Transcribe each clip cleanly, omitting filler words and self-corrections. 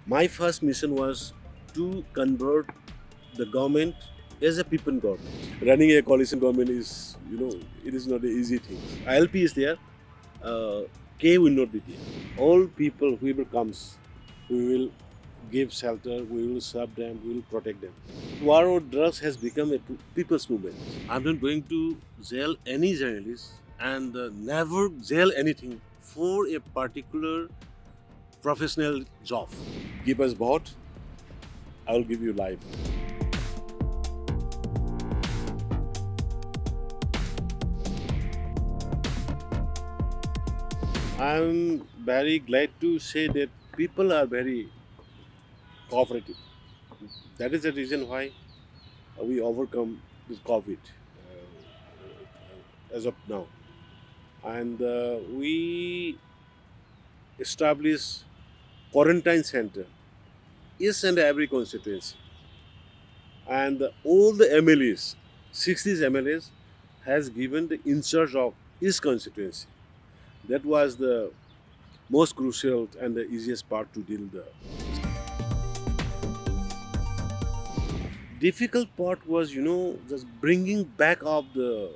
My first mission was to convert the government as a people government. Running a coalition government is, it is not an easy thing. ILP is there, uh, K will not be there. All people, whoever comes, we will give shelter, we will serve them, we will protect them. War on drugs has become a people's movement. I'm not going to jail any journalist and never jail anything for a particular professional job. Give us vote, I will give you life. I'm very glad to say that people are very cooperative. That is the reason why we overcome this COVID as of now. And we establish quarantine center each and every constituency. And all the MLAs, 60 MLAs, has given the in charge of each constituency. That was the most crucial and the easiest part to deal the difficult part was, just bringing back of the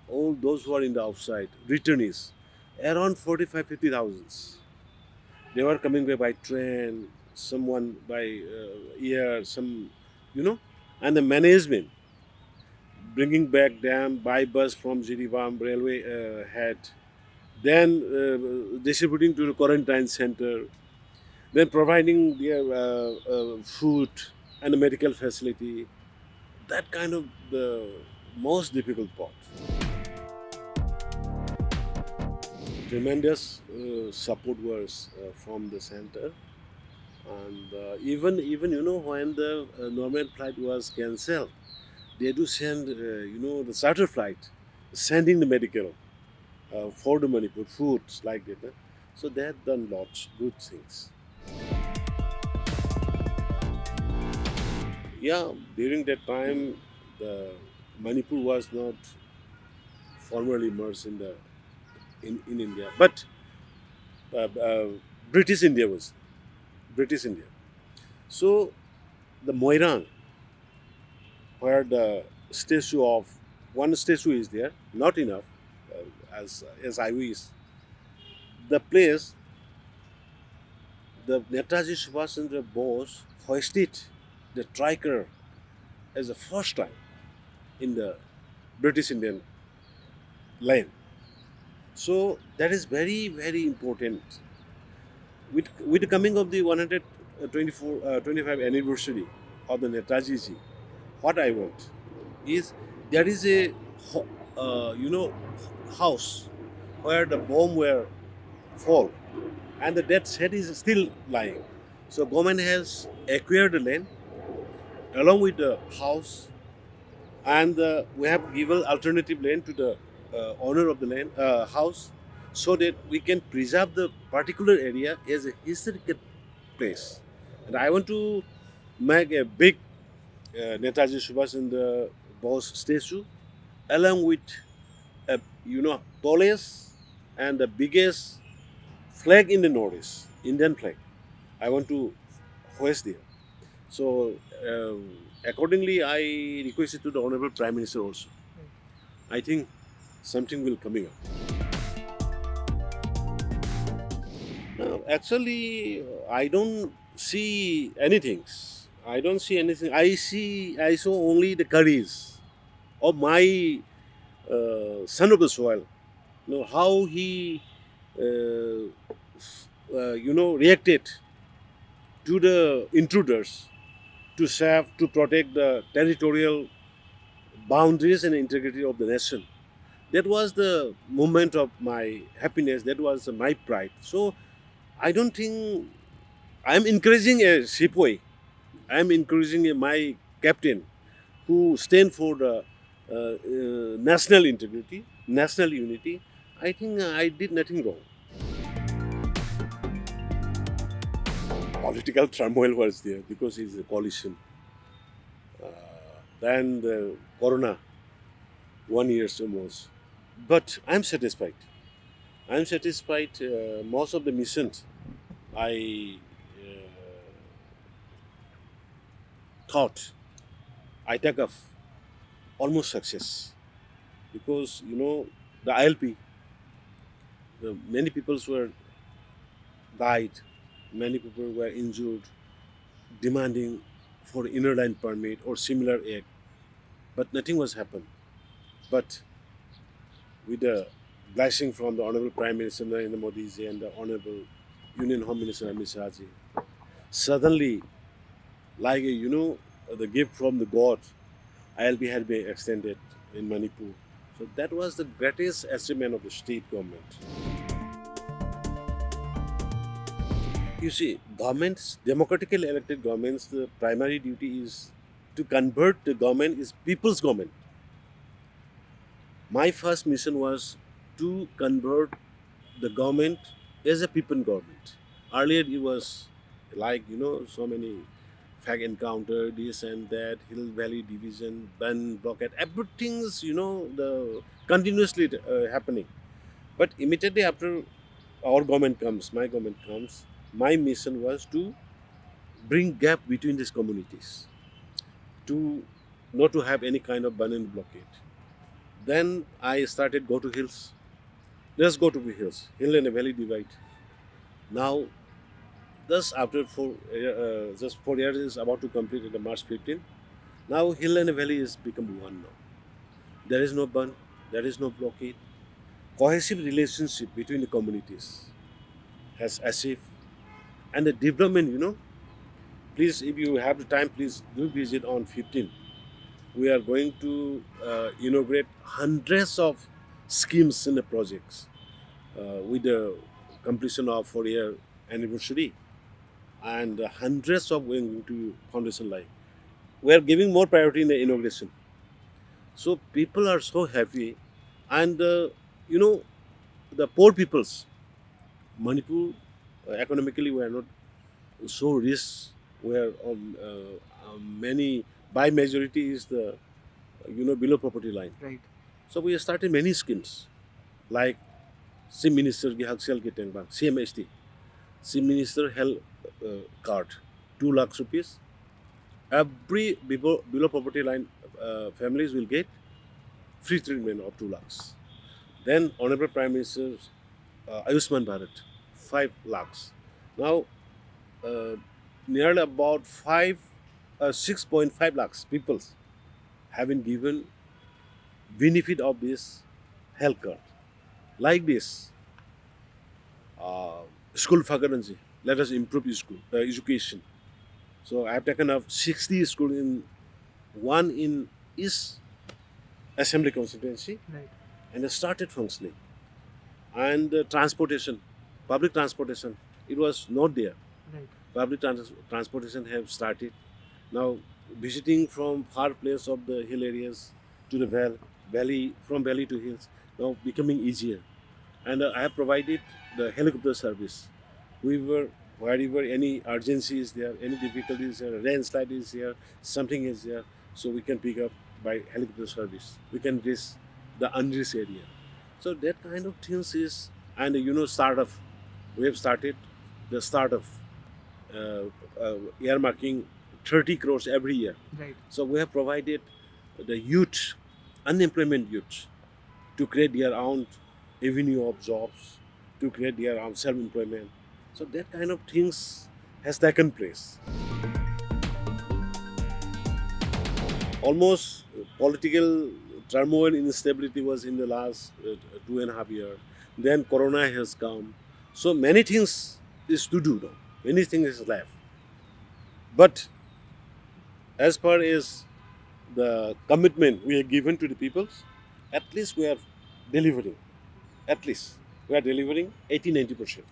all those who are in the outside returnees, around 45, 50,000. They were coming by train, someone by air, some, you know, and the management bringing back them by bus from Jiribam railway head, then distributing to the quarantine center, then providing their food and a medical facility. That kind of the most difficult part. Tremendous support was from the center, and even when the normal flight was cancelled, they do send the charter flight, sending the medical for the Manipur foods like that. So they had done lots good things. Yeah, during that time, the Manipur was not formally immersed in India, but uh, uh, British India was British India. So the Moirang, where the statue of one statue is there, not enough, as I wish. The place, the Netaji Subhash Chandra Bose hoisted the tricolor as the first time in the British Indian land. So that is very very important. With the coming of the 25 anniversary of the Netaji ji, what I want is there is a house where the bomb were fall and the dead set is still lying. So government has acquired the land along with the house, and we have given alternative land to the owner of the land house, so that we can preserve the particular area as a historical place. And I want to make a big Netaji Subhash Chandra Bose statue along with a tallest and the biggest flag in the Northeast, Indian flag. I want to hoist there. So accordingly, I requested to the Honorable Prime Minister also. I think something will coming up. Now, actually, I don't see anything. I don't see anything. I saw only the courage of my son of the soil. How he, uh, reacted to the intruders to serve, to protect the territorial boundaries and integrity of the nation. That was the moment of my happiness. That was my pride. So I don't think I'm encouraging a sepoy. I'm encouraging my captain who stand for the national integrity, national unity. I think I did nothing wrong. Political turmoil was there because it's a coalition. Then the corona, 1 year almost. But I'm satisfied. I'm satisfied. Most of the missions I thought I take of almost success because the ILP, many people were died, many people were injured, demanding for inner line permit or similar act, but nothing was happened. But with the blessing from the Honorable Prime Minister Narendra Modi ji and the Honorable Union Home Minister Amit Shah ji, suddenly, like the gift from the God, ILP had been extended in Manipur. So that was the greatest achievement of the state government. You see, governments, democratically elected governments, the primary duty is to convert the government is people's government. My first mission was to convert the government as a people government. Earlier it was like so many fag encounter, this and that, Hill Valley division, ban blockade, everything's the continuously happening. But immediately after our government comes, my government comes, my mission was to bring gap between these communities, to not to have any kind of ban and blockade. Then I started go to hills. Let's go to the hills, hill and a valley divide. Now, thus after just 4 years is about to complete in the March 15. Now hill and valley is become one now. There is no ban, there is no blockade. Cohesive relationship between the communities has achieved, and the development. Please, if you have the time, please do visit on 15. We are going to inaugurate hundreds of schemes in the projects with the completion of 4 year anniversary, and hundreds of going to foundation line. We are giving more priority in the inauguration. So people are so happy, and you know the poor peoples, Manipur, economically we are not so rich. Where many by majority is the below property line. Right. So we started many schemes like Sim Minister ki Haksel ki Tengbang, CMST, Sim Minister Health card, 2 lakhs rupees. Every below property line families will get free treatment of 2 lakhs. Then Honorable Prime Minister Ayushman Bharat, 5 lakhs. Now uh, nearly about 6.5 lakhs people have been given benefit of this health card. Like this, school faculty, let us improve school education. So I have taken up 60 schools in one in East Assembly constituency, Right. and it started functioning. And transportation, public transportation, it was not there. Right. Public transportation have started now. Visiting from far place of the hill areas to the valley, from valley to hills, now becoming easier. And I have provided the helicopter service. We were wherever any urgency is there, any difficulty is there, landslide is there, something is there, so we can pick up by helicopter service. We can reach the unreached area. So that kind of things is, and startup. We have started the startup earmarking 30 crores every year. Right. So we have provided the youth, unemployment youth, to create their own avenue of jobs, to create their own self-employment. So that kind of things has taken place. Almost political turmoil, instability was in the last 2.5 years. Then Corona has come. So many things is to do now. Many things is left. But as far as the commitment we have given to the peoples, at least we are delivering. At least we are delivering 80-90%.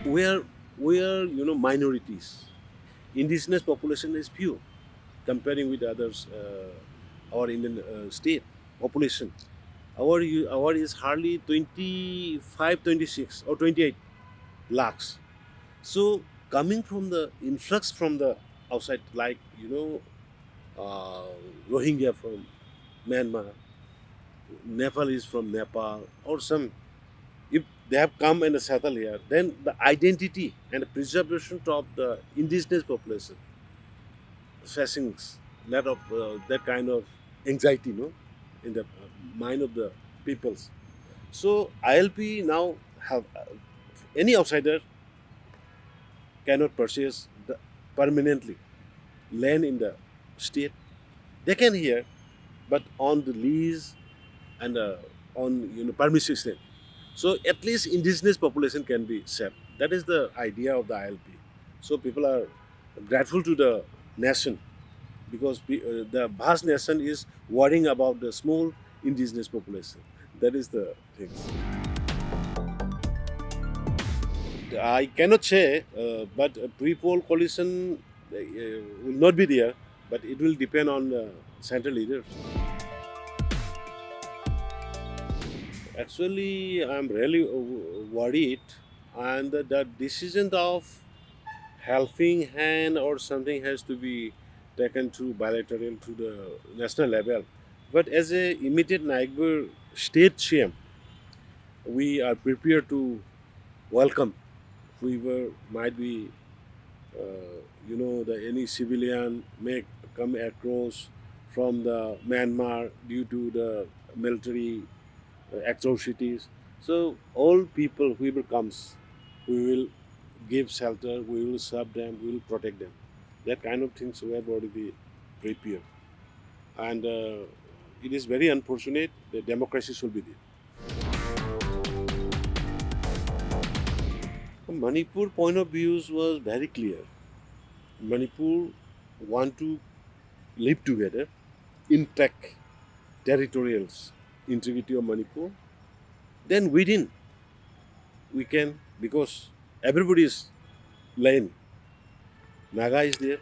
We are minorities. Indigenous population is few comparing with others. Our Indian state population. Our is hardly 25, 26 or 28 lakhs. So coming from the influx from the outside, like Rohingya from Myanmar, Nepal is from Nepal, or some. If they have come and settled here, then the identity and the preservation of the indigenous population facing lot of that kind of anxiety, no, in the mind of the peoples. So ILP now have any outsider cannot purchase permanently land in the state. They can here, but on the lease and on permissive state. So at least indigenous population can be saved. That is the idea of the ILP. So people are grateful to the nation because the vast nation is worrying about the small indigenous population. That is the thing. I cannot say, but a pre-poll coalition will not be there, but it will depend on central leaders. Actually, I'm really worried, and the decision of helping hand or something has to be taken to bilateral to the national level. But as a immediate neighbor state CM, we are prepared to welcome whoever might be, the any civilian may come across from the Myanmar due to the military atrocities. So all people whoever comes, we will give shelter, we will serve them, we will protect them. That kind of things we have already prepared. And it is very unfortunate that democracy should be there. Manipur point of views was very clear. Manipur want to live together, intact territorial integrity of Manipur. Then within we can, because everybody is line. Naga is there,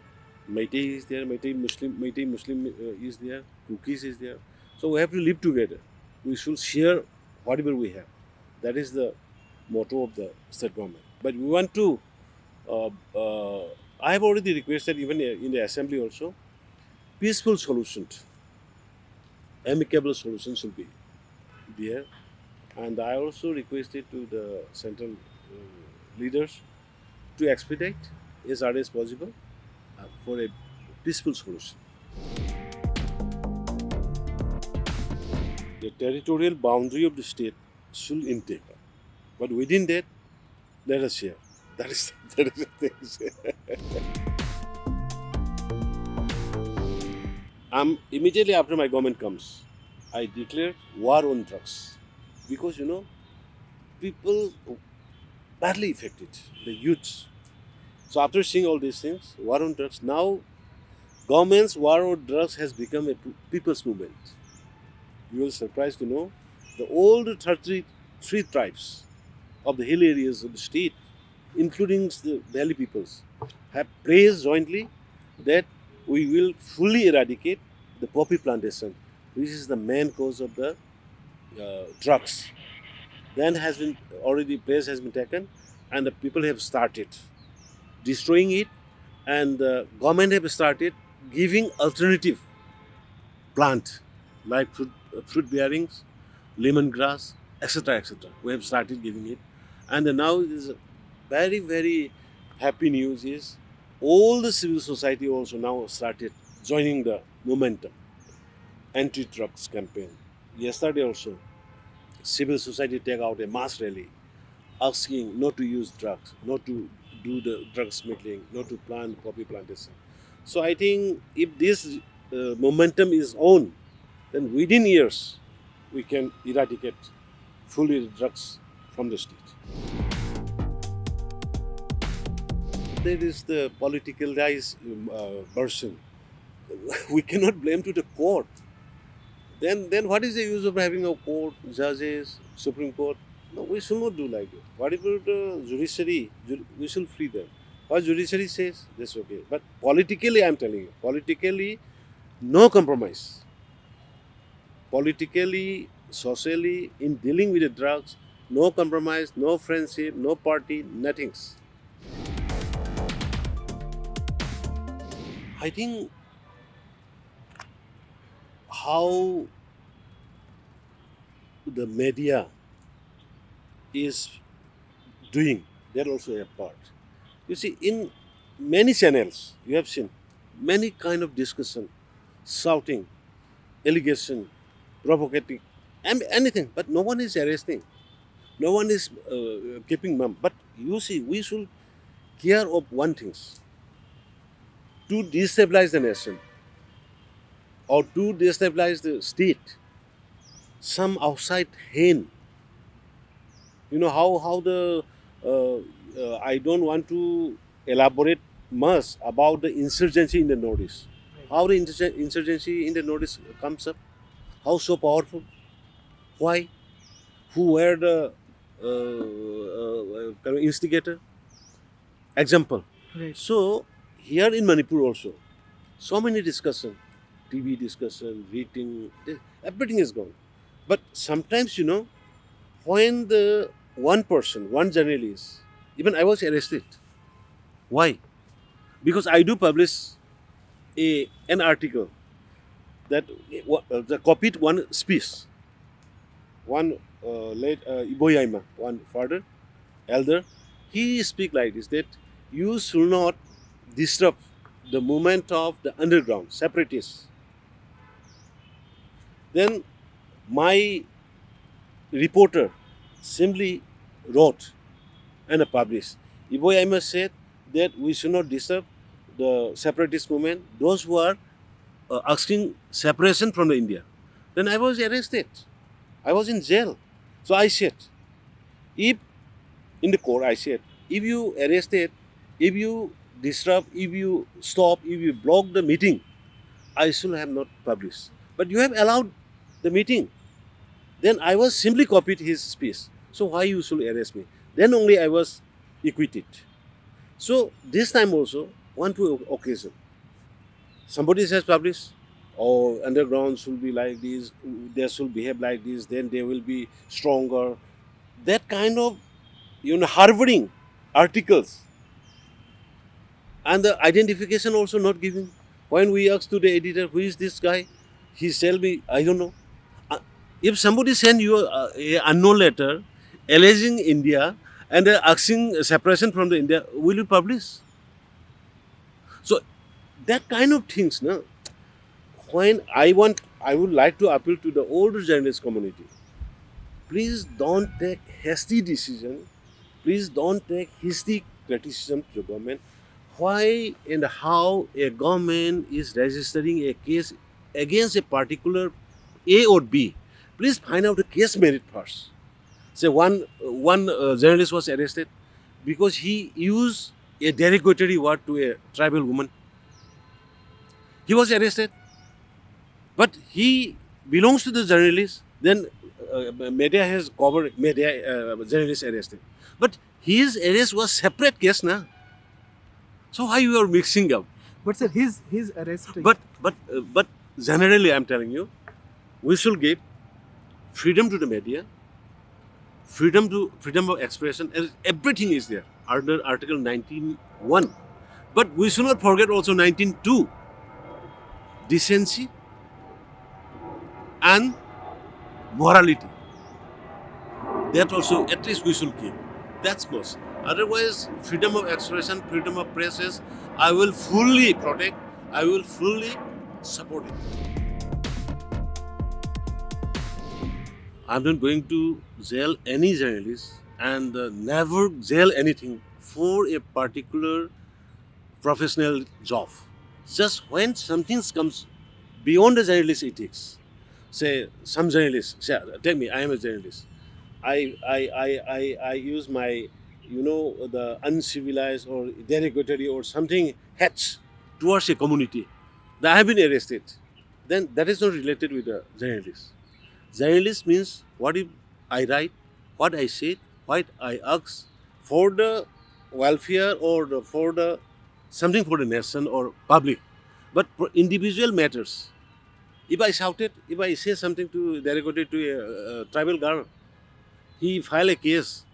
Meitei is there, Meitei Muslim is there, Cookies is there. So we have to live together. We should share whatever we have. That is the motto of the state government. But we want to. Uh, uh, I have already requested even in the assembly also peaceful solutions, amicable solutions should be there. And I also requested to the central leaders to expedite as early as possible for a peaceful solution. The territorial boundary of the state should intake, but within that, let us share. That is that is the thing. Immediately after my government comes, I declare war on drugs because people badly affected, the youths. So after seeing all these things, war on drugs, now government's war on drugs has become a people's movement. You will be surprised to know the old 33 tribes of the hill areas of the state, including the valley peoples, have praised jointly that we will fully eradicate the poppy plantation, which is the main cause of the drugs. Then has been already place has been taken, and the people have started destroying it, and the government have started giving alternative plant like fruit bearings, lemongrass, etc., etc. We have started giving it, and now is very very happy news is all the civil society also now started joining the momentum anti-drugs campaign. Yesterday also, civil society take out a mass rally asking not to use drugs, not to do the drug smuggling, not to plant poppy plantation. So I think if this momentum is on, then within years we can eradicate fully the drugs from the state. There is the politicalized version. We cannot blame to the court. Then what is the use of having a court, judges, Supreme Court? No, we should not do like that. Whatever the judiciary, we should free them. What judiciary says, that's okay. But politically, I'm telling you, politically, no compromise. Politically, socially, in dealing with the drugs, no compromise, no friendship, no party, nothings. I think how the media is doing, that also a part. You see, in many channels, you have seen many kind of discussion, shouting, allegation, provocating, anything, but no one is arresting. No one is keeping mum. But you see, we should care of one thing: to destabilize the nation or to destabilize the state. Some outside hand, how the I don't want to elaborate much about the insurgency in the Northeast. How the insurgency in the Northeast comes up? How so powerful? Why? Who were the kind of instigator? Example. Right. So here in Manipur also, so many discussion, TV discussion, reading, everything is gone. But sometimes when the one person, one journalist, even I was arrested. Why? Because I do publish an article that the copied one speech, one late Iboyaima, one father, elder, he speak like this that you should not disrupt the movement of the underground separatists. Then my reporter simply wrote and published. Iboyaima said that we should not disturb the separatist movement, those who are asking separation from the India. Then I was arrested. I was in jail. So I said, if in the court, I said, if you arrested, if you disrupt, if you stop, if you block the meeting, I should have not published. But you have allowed the meeting. Then I was simply copied his speech. So why you should arrest me? Then only I was acquitted. So this time also, one two occasion, somebody has published, or underground should be like this, they should behave like this, then they will be stronger. That kind of harboring articles, and the identification also not giving. When we ask to the editor, who is this guy? He tell me, I don't know. If somebody send you a unknown letter alleging India and asking separation from the India, will you publish? So that kind of things, no. When I would like to appeal to the older journalist community. Please don't take hasty decision. Please don't take hasty criticism to the government. Why and how a government is registering a case against a particular A or B? Please find out the case merit first. Say one journalist was arrested because he used a derogatory word to a tribal woman. He was arrested, but he belongs to the journalist. Then media has covered media journalist arrested, but his arrest was separate case, na. So why you are mixing up? But sir, his arrest. But generally, I'm telling you, we should give freedom to the media, freedom of expression, and everything is there under Article 19(1). But we should not forget also 19(2), decency and morality. That also at least we should keep. That's most. Otherwise, freedom of expression, freedom of press is, I will fully protect, I will fully support it. I'm not going to jail any journalist and never jail anything for a particular professional job. Just when something comes beyond the journalist ethics, say some journalists, say, tell me, I am a journalist. I use my, the uncivilized or derogatory or something hats towards a community. That I have been arrested. Then that is not related with the journalist. Journalist means what if I write, what I say, what I ask for the welfare or for the something for the nation or public. But for individual matters, if I shouted, if I say something to derogatory to a tribal girl, he file a case.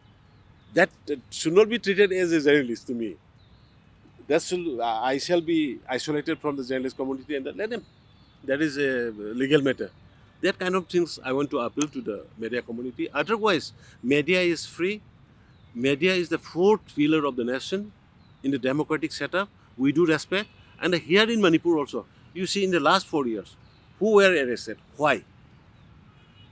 That should not be treated as a journalist to me. That should I shall be isolated from the journalist community and let him. That is a legal matter. That kind of things I want to appeal to the media community. Otherwise, media is free. Media is the fourth pillar of the nation in the democratic setup. We do respect. And here in Manipur also, you see in the last 4 years, who were arrested? Why?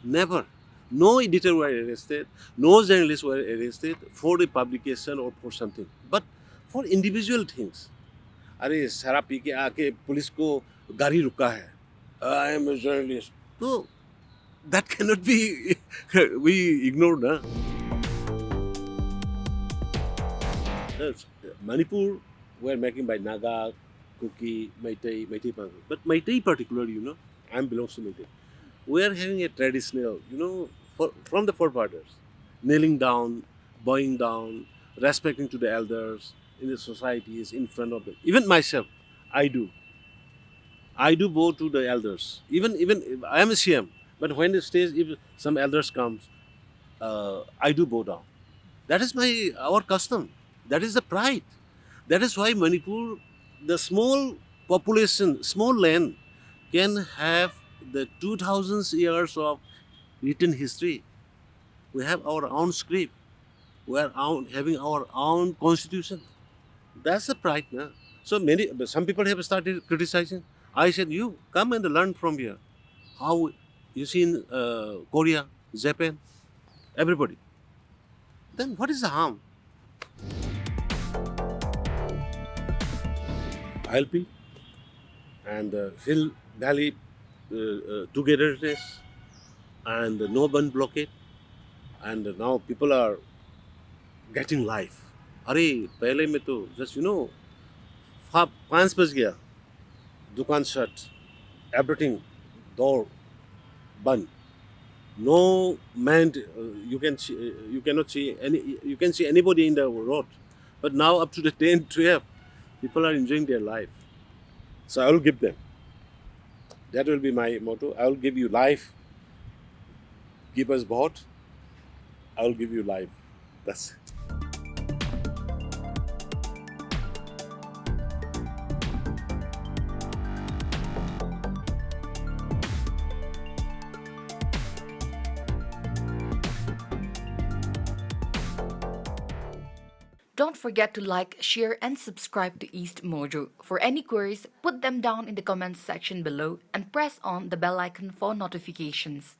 Never. No editor were arrested. No journalists were arrested for a publication or for something. But for individual things. अरे शराब P के आके police को गाड़ी रुका है I M a journalist तो that cannot be we ignore na. That's, Manipur were making by Naga, Kuki, Meitei Pang. But Meitei particularly, I'm belongs to Meitei. We are having a traditional, from the forefathers, kneeling down, bowing down, respecting to the elders in the societies in front of them. Even myself, I do. I do bow to the elders. Even if I am a CM, but when the stage, if some elders comes, I do bow down. That is our custom. That is the pride. That is why Manipur, the small population, small land, can have the 2000 years of written history. We have our own script. We are having our own constitution. That's the pride, na? So some people have started criticizing. I said, you come and learn from here. How you see in Korea, Japan, everybody. Then what is the harm? ILP and Hill Valley togetherness and no bun blockade, and now people are getting life. अरे पहले में तो just 5 बज गया दुकान shut, everything door bun, no man, you cannot see any, you can see anybody in the road, but now up to the 10 12 people are enjoying their life. So I will give them, that will be my motto. I will give you life, give us both, I will give you life. That's it. Don't forget to like, share, and subscribe to East Mojo. For any queries, put them down in the comments section below and press on the bell icon for notifications.